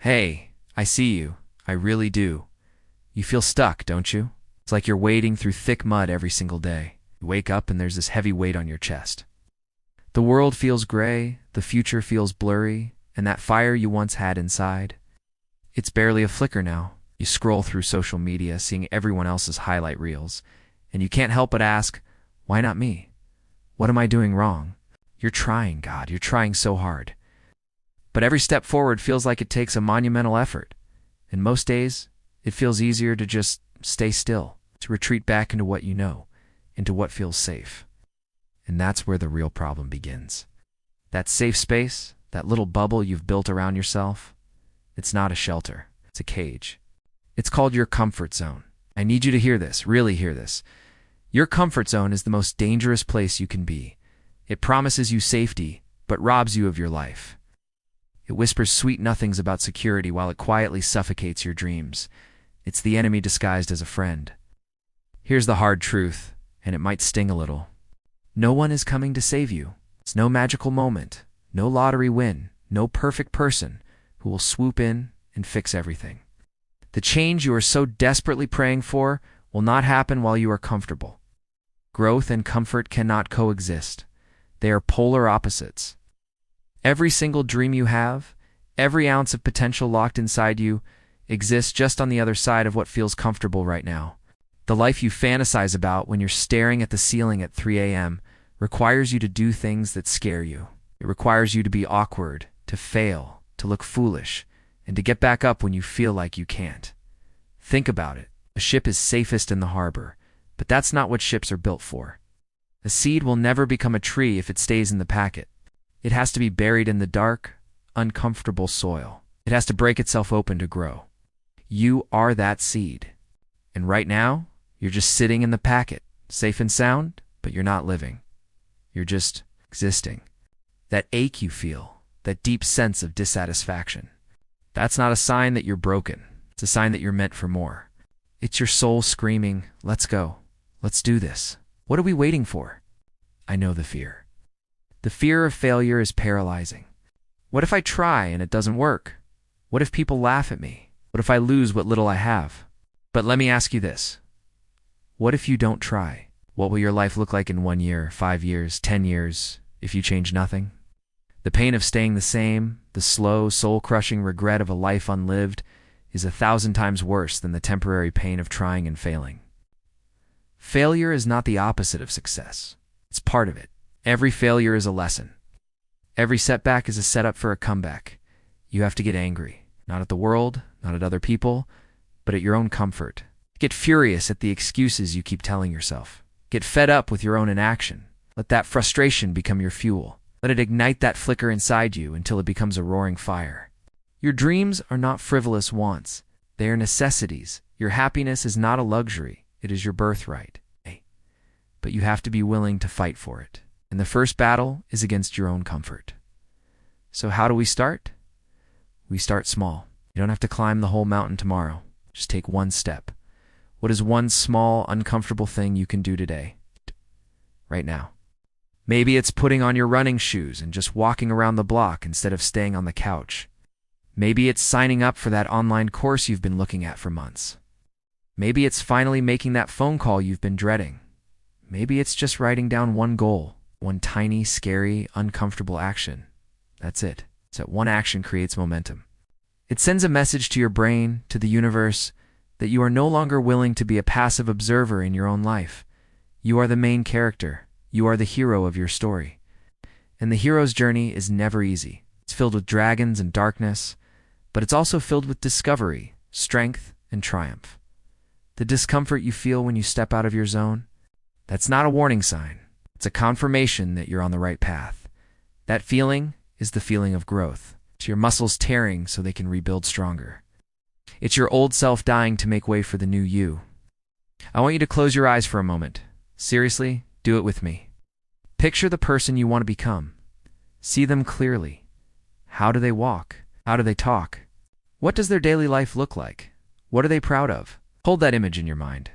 Hey, I see you. I really do. You feel stuck, don't you? It's like you're wading through thick mud every single day. You wake up and there's this heavy weight on your chest. The world feels gray, the future feels blurry, and that fire you once had inside, it's barely a flicker now. You scroll through social media, seeing everyone else's highlight reels, and you can't help but ask, why not me? What am I doing wrong? You're trying, God, you're trying so hard. But every step forward feels like it takes a monumental effort. And most days, it feels easier to just stay still, to retreat back into what you know, into what feels safe. And that's where the real problem begins. That safe space, that little bubble you've built around yourself, it's not a shelter, it's a cage. It's called your comfort zone. I need you to hear this, really hear this. Your comfort zone is the most dangerous place you can be. It promises you safety, but robs you of your life. It whispers sweet nothings about security while it quietly suffocates your dreams. It's the enemy disguised as a friend. Here's the hard truth, and it might sting a little. No one is coming to save you. It's no magical moment, no lottery win, no perfect person who will swoop in and fix everything. The change you are so desperately praying for will not happen while you are comfortable. Growth and comfort cannot coexist. They are polar opposites. Every single dream you have, every ounce of potential locked inside you, exists just on the other side of what feels comfortable right now. The life you fantasize about when you're staring at the ceiling at 3 a.m. requires you to do things that scare you. It requires you to be awkward, to fail, to look foolish, and to get back up when you feel like you can't. Think about it. A ship is safest in the harbor, but that's not what ships are built for. A seed will never become a tree if it stays in the packet. It has to be buried in the dark, uncomfortable soil. It has to break itself open to grow. You are that seed. And right now, you're just sitting in the packet, safe and sound, but you're not living. You're just existing. That ache you feel, that deep sense of dissatisfaction, that's not a sign that you're broken. It's a sign that you're meant for more. It's your soul screaming, let's go. Let's do this. What are we waiting for? I know the fear. The fear of failure is paralyzing. What if I try and it doesn't work? What if people laugh at me? What if I lose what little I have? But let me ask you this. What if you don't try? What will your life look like in 1 year, 5 years, 10 years, if you change nothing? The pain of staying the same, the slow, soul-crushing regret of a life unlived, is 1,000 times worse than the temporary pain of trying and failing. Failure is not the opposite of success. It's part of it. Every failure is a lesson. Every setback is a setup for a comeback. You have to get angry, not at the world, not at other people, but at your own comfort. Get furious at the excuses you keep telling yourself. Get fed up with your own inaction. Let that frustration become your fuel. Let it ignite that flicker inside you until it becomes a roaring fire. Your dreams are not frivolous wants. They are necessities. Your happiness is not a luxury. It is your birthright. But you have to be willing to fight for it. And the first battle is against your own comfort. So how do we start? We start small. You don't have to climb the whole mountain tomorrow. Just take one step. What is one small, uncomfortable thing you can do today? Right now. Maybe it's putting on your running shoes and just walking around the block instead of staying on the couch. Maybe it's signing up for that online course you've been looking at for months. Maybe it's finally making that phone call you've been dreading. Maybe it's just writing down one goal, one tiny, scary, uncomfortable action. That's it. So that one action creates momentum. It sends a message to your brain, to the universe, that you are no longer willing to be a passive observer in your own life. You are the main character. You are the hero of your story. And the hero's journey is never easy. It's filled with dragons and darkness, but it's also filled with discovery, strength, and triumph. The discomfort you feel when you step out of your zone, that's not a warning sign. It's a confirmation that you're on the right path. That feeling is the feeling of growth. It's your muscles tearing so they can rebuild stronger. It's your old self dying to make way for the new you. I want you to close your eyes for a moment. Seriously, do it with me. Picture the person you want to become. See them clearly. How do they walk? How do they talk? What does their daily life look like? What are they proud of? Hold that image in your mind.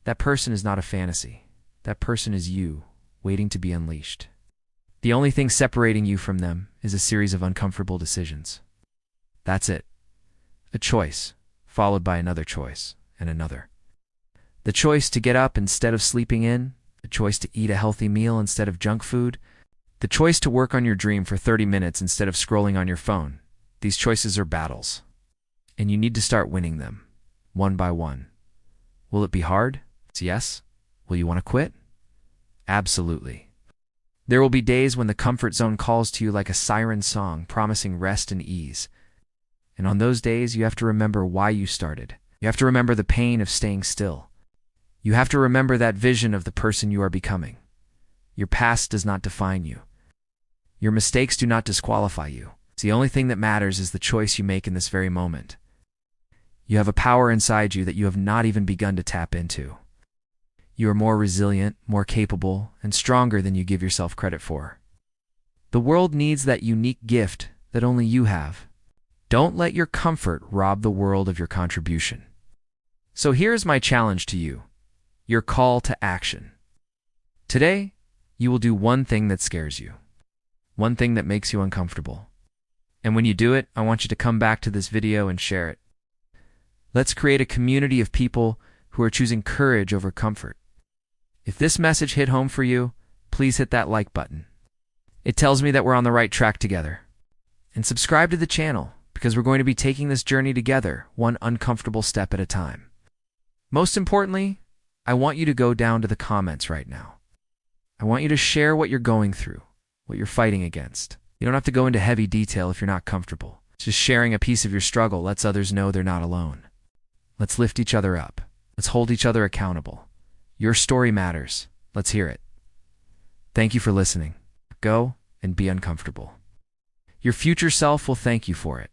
That person is not a fantasy. That person is you, waiting to be unleashed. The only thing separating you from them is a series of uncomfortable decisions. That's it. A choice, followed by another choice, and another. The choice to get up instead of sleeping in, the choice to eat a healthy meal instead of junk food, the choice to work on your dream for 30 minutes instead of scrolling on your phone. These choices are battles, and you need to start winning them, one by one. Will it be hard? Yes. Will you want to quit? Absolutely. There will be days when the comfort zone calls to you like a siren song, promising rest and ease. And on those days, you have to remember why you started. You have to remember the pain of staying still. You have to remember that vision of the person you are becoming. Your past does not define you. Your mistakes do not disqualify you. The only thing that matters is the choice you make in this very moment. You have a power inside you that you have not even begun to tap into. You are more resilient, more capable, and stronger than you give yourself credit for. The world needs that unique gift that only you have. Don't let your comfort rob the world of your contribution. So here's my challenge to you, your call to action. Today, you will do one thing that scares you, one thing that makes you uncomfortable. And when you do it, I want you to come back to this video and share it. Let's create a community of people who are choosing courage over comfort. If this message hit home for you, please hit that like button. It tells me that we're on the right track together. And subscribe to the channel, because we're going to be taking this journey together, one uncomfortable step at a time. Most importantly, I want you to go down to the comments right now. I want you to share what you're going through, what you're fighting against. You don't have to go into heavy detail if you're not comfortable. Just sharing a piece of your struggle lets others know they're not alone. Let's lift each other up. Let's hold each other accountable. Your story matters. Let's hear it. Thank you for listening. Go and be uncomfortable. Your future self will thank you for it.